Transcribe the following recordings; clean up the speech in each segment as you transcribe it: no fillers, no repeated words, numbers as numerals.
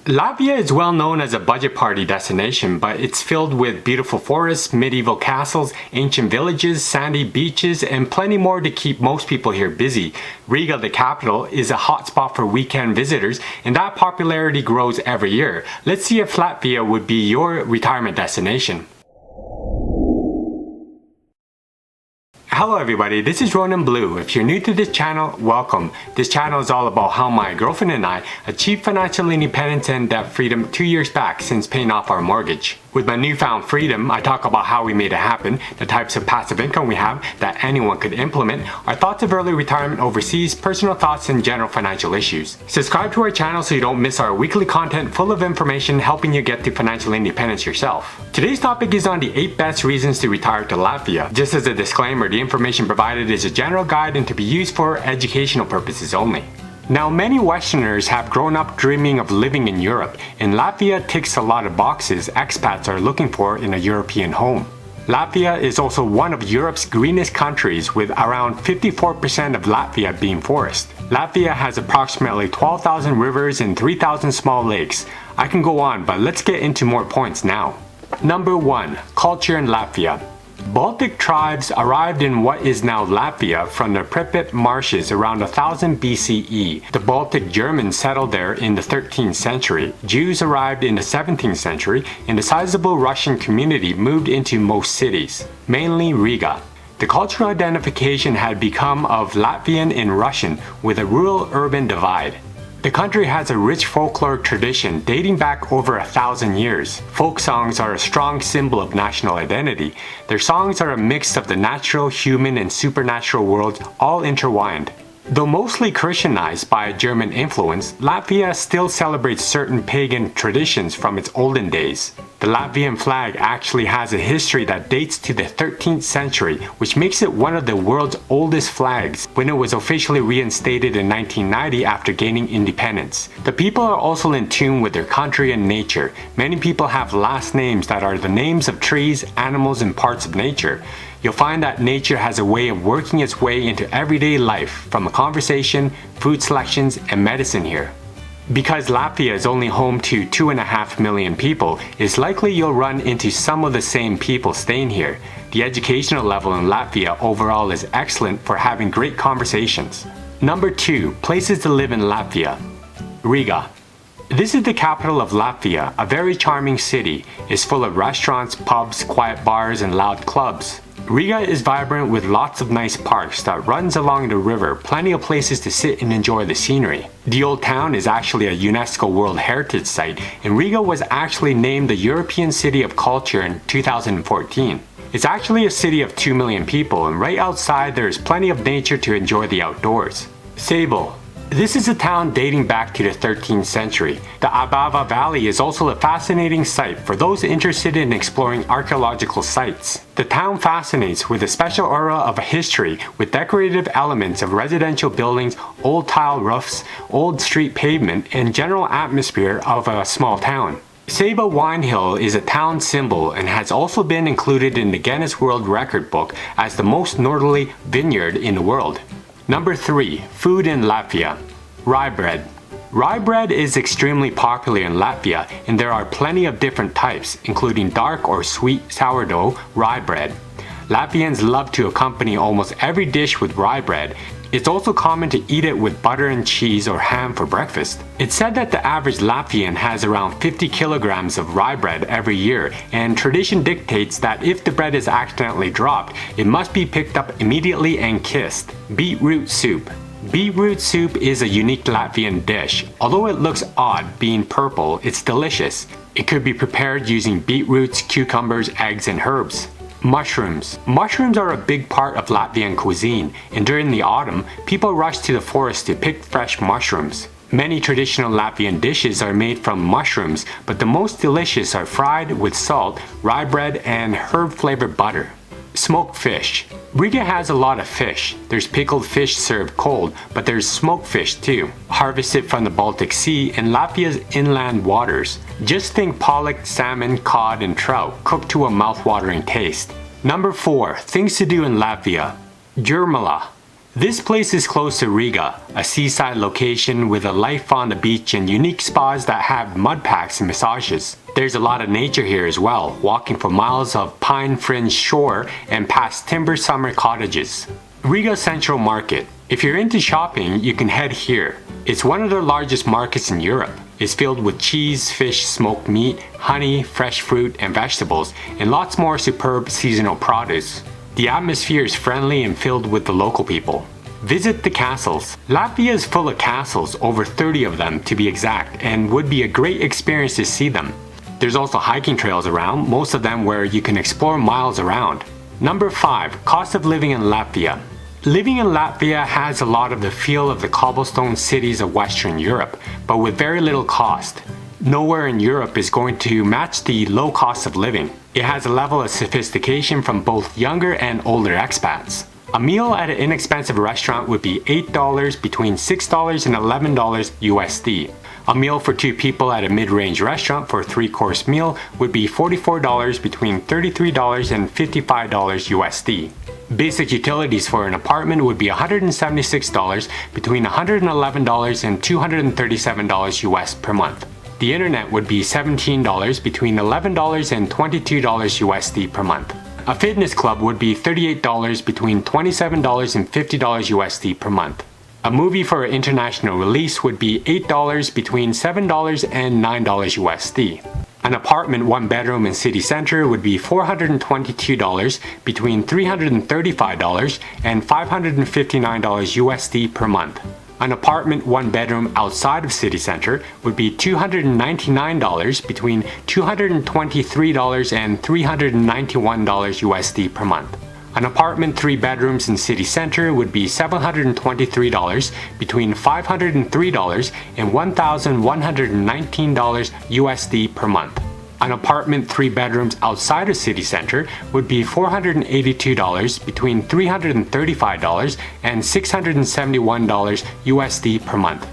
Latvia is well known as a budget party destination, but it's filled with beautiful forests, medieval castles, ancient villages, sandy beaches, and plenty more to keep most people here busy. Riga, the capital, is a hotspot for weekend visitors, and that popularity grows every year. Let's see if Latvia would be your retirement destination. Hello everybody, this is Ronan Blue. If you're new to this channel, welcome. This channel is all about how my girlfriend and I achieved financial independence and debt freedom 2 years back since paying off our mortgage. With my newfound freedom, I talk about how we made it happen, the types of passive income we have that anyone could implement, our thoughts of early retirement overseas, personal thoughts, and general financial issues. Subscribe to our channel so you don't miss our weekly content full of information helping you get to financial independence yourself. Today's topic is on the 8 best reasons to retire to Latvia. Just as a disclaimer, the information provided is a general guide and to be used for educational purposes only. Now, many Westerners have grown up dreaming of living in Europe, and Latvia ticks a lot of boxes expats are looking for in a European home. Latvia is also one of Europe's greenest countries, with around 54% of Latvia being forest. Latvia has approximately 12,000 rivers and 3,000 small lakes. I can go on, but let's get into more points now. Number 1. Culture in Latvia. Baltic tribes arrived in what is now Latvia from the Pripyat marshes around 1000 BCE. The Baltic Germans settled there in the 13th century. Jews arrived in the 17th century, and a sizable Russian community moved into most cities, mainly Riga. The cultural identification had become of Latvian and Russian, with a rural-urban divide. The country has a rich folkloric tradition dating back over 1,000 years. Folk songs are a strong symbol of national identity. Their songs are a mix of the natural, human, and supernatural worlds all intertwined. Though mostly Christianized by German influence, Latvia still celebrates certain pagan traditions from its olden days. The Latvian flag actually has a history that dates to the 13th century, which makes it one of the world's oldest flags when it was officially reinstated in 1990 after gaining independence. The people are also in tune with their country and nature. Many people have last names that are the names of trees, animals, and parts of nature. You'll find that nature has a way of working its way into everyday life, from a conversation, food selections, and medicine here. Because Latvia is only home to 2.5 million people, it's likely you'll run into some of the same people staying here. The educational level in Latvia overall is excellent for having great conversations. Number 2. Places to live in Latvia. Riga. This is the capital of Latvia, a very charming city. It's full of restaurants, pubs, quiet bars, and loud clubs. Riga is vibrant with lots of nice parks that runs along the river, plenty of places to sit and enjoy the scenery. The old town is actually a UNESCO World Heritage Site, and Riga was actually named the European City of Culture in 2014. It's actually a city of 2 million people, and right outside there is plenty of nature to enjoy the outdoors. Sable. This is a town dating back to the 13th century. The Abava Valley is also a fascinating site for those interested in exploring archaeological sites. The town fascinates with a special aura of history, with decorative elements of residential buildings, old tile roofs, old street pavement, and general atmosphere of a small town. Saba Wine Hill is a town symbol and has also been included in the Guinness World Record book as the most northerly vineyard in the world. Number 3. Food in Latvia. Rye bread. Rye bread is extremely popular in Latvia, and there are plenty of different types, including dark or sweet sourdough rye bread. Latvians love to accompany almost every dish with rye bread. It's also common to eat it with butter and cheese or ham for breakfast. It's said that the average Latvian has around 50 kilograms of rye bread every year, and tradition dictates that if the bread is accidentally dropped, it must be picked up immediately and kissed. Beetroot soup. Beetroot soup is a unique Latvian dish. Although it looks odd being purple, it's delicious. It could be prepared using beetroots, cucumbers, eggs, and herbs. Mushrooms. Mushrooms are a big part of Latvian cuisine, and during the autumn, people rush to the forest to pick fresh mushrooms. Many traditional Latvian dishes are made from mushrooms, but the most delicious are fried with salt, rye bread, and herb-flavored butter. Smoked fish. Riga has a lot of fish. There's pickled fish served cold, but there's smoked fish too, harvested from the Baltic Sea and Latvia's inland waters. Just think pollock, salmon, cod, and trout cooked to a mouth-watering taste. Number 4. Things to do in Latvia. Jūrmala. This place is close to Riga, a seaside location with a life on the beach and unique spas that have mud packs and massages. There's a lot of nature here as well, walking for miles of pine-fringed shore and past timber summer cottages. Riga Central Market. If you're into shopping, you can head here. It's one of the largest markets in Europe. It's filled with cheese, fish, smoked meat, honey, fresh fruit and vegetables, and lots more superb seasonal produce. The atmosphere is friendly and filled with the local people. Visit the castles. Latvia is full of castles, over 30 of them to be exact, and would be a great experience to see them. There's also hiking trails around, most of them where you can explore miles around. Number 5. Cost of living in Latvia. Living in Latvia has a lot of the feel of the cobblestone cities of Western Europe, but with very little cost. Nowhere in Europe is going to match the low cost of living. It has a level of sophistication from both younger and older expats. A meal at an inexpensive restaurant would be $8 between $6 and $11 USD. A meal for 2 people at a mid-range restaurant for a 3-course meal would be $44 between $33 and $55 USD. Basic utilities for an apartment would be $176 between $111 and $237 US per month. The internet would be $17 between $11 and $22 USD per month. A fitness club would be $38 between $27 and $50 USD per month. A movie for an international release would be $8 between $7 and $9 USD. An apartment 1 bedroom in city center would be $422 between $335 and $559 USD per month. An apartment 1 bedroom outside of city center would be $299 between $223 and $391 USD per month. An apartment 3 bedrooms in city center would be $723 between $503 and $1,119 USD per month. An apartment 3 bedrooms outside of city center would be $482 between $335 and $671 USD per month.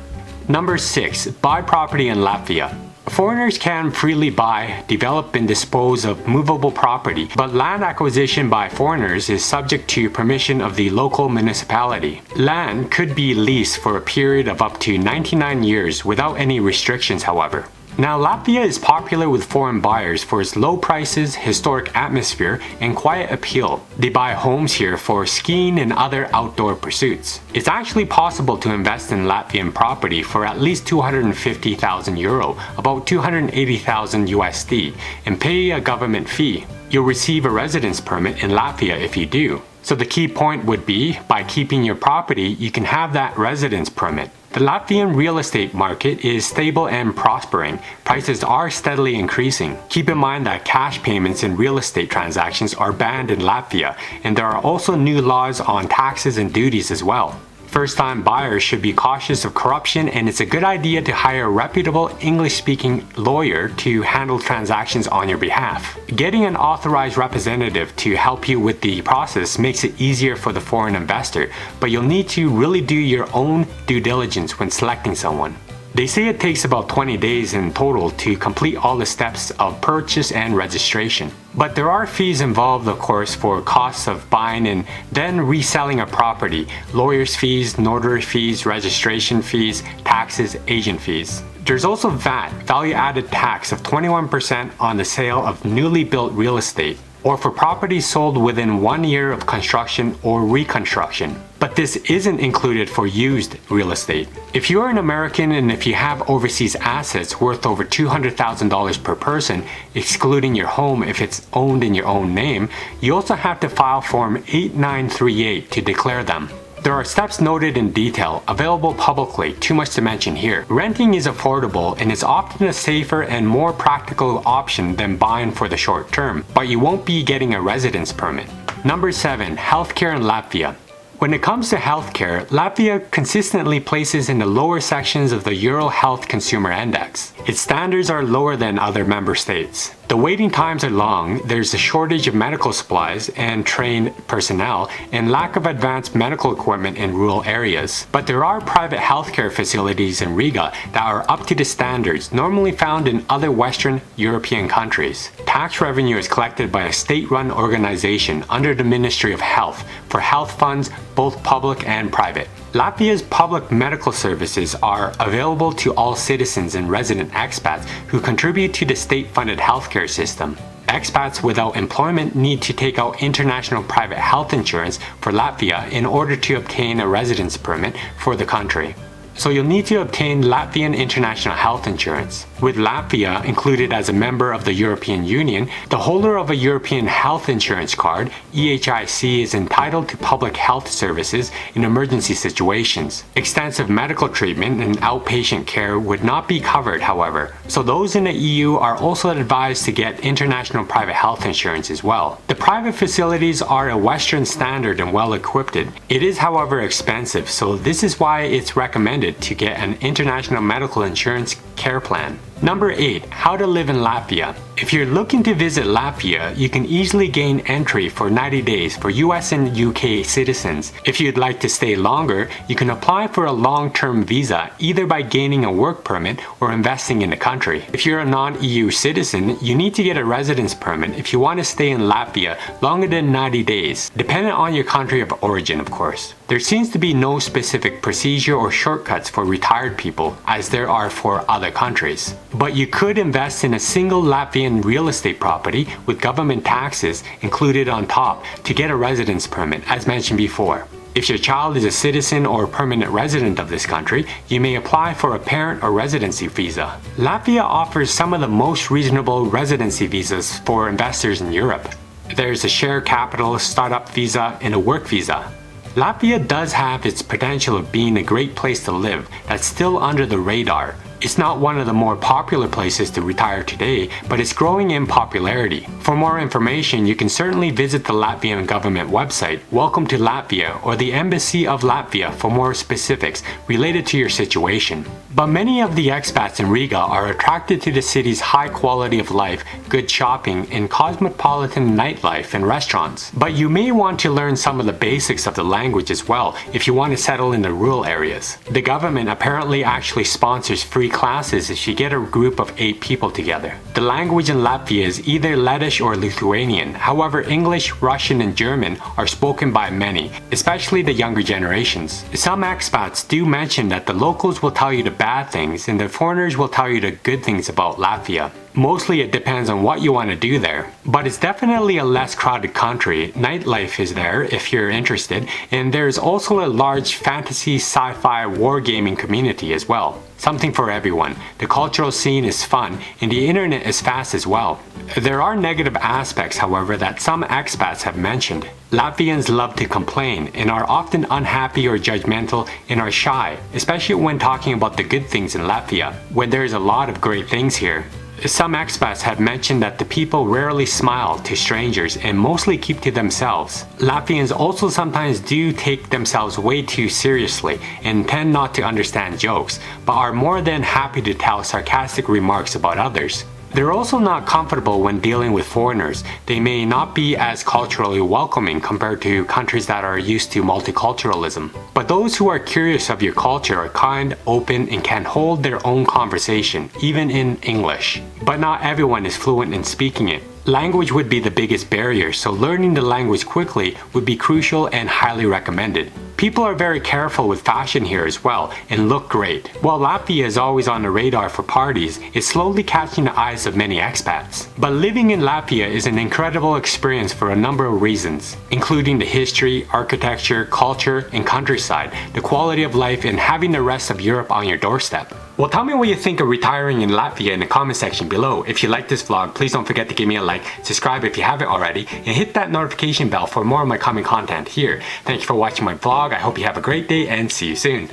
Number 6. Buy property in Latvia. Foreigners can freely buy, develop and dispose of movable property, but land acquisition by foreigners is subject to permission of the local municipality. Land could be leased for a period of up to 99 years without any restrictions, however. Now, Latvia is popular with foreign buyers for its low prices, historic atmosphere, and quiet appeal. They buy homes here for skiing and other outdoor pursuits. It's actually possible to invest in Latvian property for at least €250,000, about 280,000 USD, and pay a government fee. You'll receive a residence permit in Latvia if you do. So the key point would be, by keeping your property, you can have that residence permit. The Latvian real estate market is stable and prospering. Prices are steadily increasing. Keep in mind that cash payments in real estate transactions are banned in Latvia, and there are also new laws on taxes and duties as well. First-time buyers should be cautious of corruption, and it's a good idea to hire a reputable English-speaking lawyer to handle transactions on your behalf. Getting an authorized representative to help you with the process makes it easier for the foreign investor, but you'll need to really do your own due diligence when selecting someone. They say it takes about 20 days in total to complete all the steps of purchase and registration. But there are fees involved, of course, for costs of buying and then reselling a property, lawyers' fees, notary fees, registration fees, taxes, agent fees. There's also VAT, value-added tax of 21% on the sale of newly built real estate, or for properties sold within 1 year of construction or reconstruction. But this isn't included for used real estate. If you're an American and if you have overseas assets worth over $200,000 per person, excluding your home if it's owned in your own name, you also have to file Form 8938 to declare them. There are steps noted in detail, available publicly, too much to mention here. Renting is affordable and is often a safer and more practical option than buying for the short term, but you won't be getting a residence permit. Number 7. Healthcare in Latvia. When it comes to healthcare, Latvia consistently places in the lower sections of the Euro Health Consumer Index. Its standards are lower than other member states. The waiting times are long, there's a shortage of medical supplies and trained personnel, and lack of advanced medical equipment in rural areas. But there are private healthcare facilities in Riga that are up to the standards normally found in other Western European countries. Tax revenue is collected by a state-run organization under the Ministry of Health for health funds, both public and private. Latvia's public medical services are available to all citizens and resident expats who contribute to the state-funded healthcare system. Expats without employment need to take out international private health insurance for Latvia in order to obtain a residence permit for the country. So you'll need to obtain Latvian International Health Insurance. With Latvia included as a member of the European Union, the holder of a European Health Insurance Card, EHIC, is entitled to public health services in emergency situations. Extensive medical treatment and outpatient care would not be covered, however, so those in the EU are also advised to get international private health insurance as well. The private facilities are a Western standard and well equipped. It is, however, expensive, so this is why it's recommended to get an international medical insurance care plan. Number 8. How to live in Latvia. If you're looking to visit Latvia, you can easily gain entry for 90 days for US and UK citizens. If you'd like to stay longer, you can apply for a long-term visa either by gaining a work permit or investing in the country. If you're a non-EU citizen, you need to get a residence permit if you want to stay in Latvia longer than 90 days, dependent on your country of origin, of course. There seems to be no specific procedure or shortcuts for retired people as there are for other countries. But you could invest in a single Latvian real estate property with government taxes included on top to get a residence permit, as mentioned before. If your child is a citizen or permanent resident of this country, you may apply for a parent or residency visa. Latvia offers some of the most reasonable residency visas for investors in Europe. There's a share capital, startup visa, and a work visa. Latvia does have its potential of being a great place to live that's still under the radar. It's not one of the more popular places to retire today, but it's growing in popularity. For more information, you can certainly visit the Latvian government website, Welcome to Latvia, or the Embassy of Latvia for more specifics related to your situation. But many of the expats in Riga are attracted to the city's high quality of life, good shopping, and cosmopolitan nightlife and restaurants. But you may want to learn some of the basics of the language as well if you want to settle in the rural areas. The government apparently actually sponsors free classes if you get a group of 8 people together. The language in Latvia is either Lettish or Lithuanian. However, English, Russian, and German are spoken by many, especially the younger generations. Some expats do mention that the locals will tell you the bad things and the foreigners will tell you the good things about Latvia. Mostly it depends on what you want to do there. But it's definitely a less crowded country. Nightlife is there if you're interested, and there's also a large fantasy, sci-fi, wargaming community as well. Something for everyone. The cultural scene is fun, and the internet is fast as well. There are negative aspects, however, that some expats have mentioned. Latvians love to complain and are often unhappy or judgmental and are shy, especially when talking about the good things in Latvia, when there's a lot of great things here. Some expats have mentioned that the people rarely smile to strangers and mostly keep to themselves. Latvians also sometimes do take themselves way too seriously and tend not to understand jokes, but are more than happy to tell sarcastic remarks about others. They're also not comfortable when dealing with foreigners. They may not be as culturally welcoming compared to countries that are used to multiculturalism. But those who are curious of your culture are kind, open, and can hold their own conversation, even in English. But not everyone is fluent in speaking it. Language would be the biggest barrier, so learning the language quickly would be crucial and highly recommended. People are very careful with fashion here as well and look great. While Latvia is always on the radar for parties, it's slowly catching the eyes of many expats. But living in Latvia is an incredible experience for a number of reasons, including the history, architecture, culture, and countryside, the quality of life, and having the rest of Europe on your doorstep. Well, tell me what you think of retiring in Latvia in the comment section below. If you like this vlog, please don't forget to give me a like, subscribe if you haven't already, and hit that notification bell for more of my coming content here. Thank you for watching my vlog. I hope you have a great day and see you soon.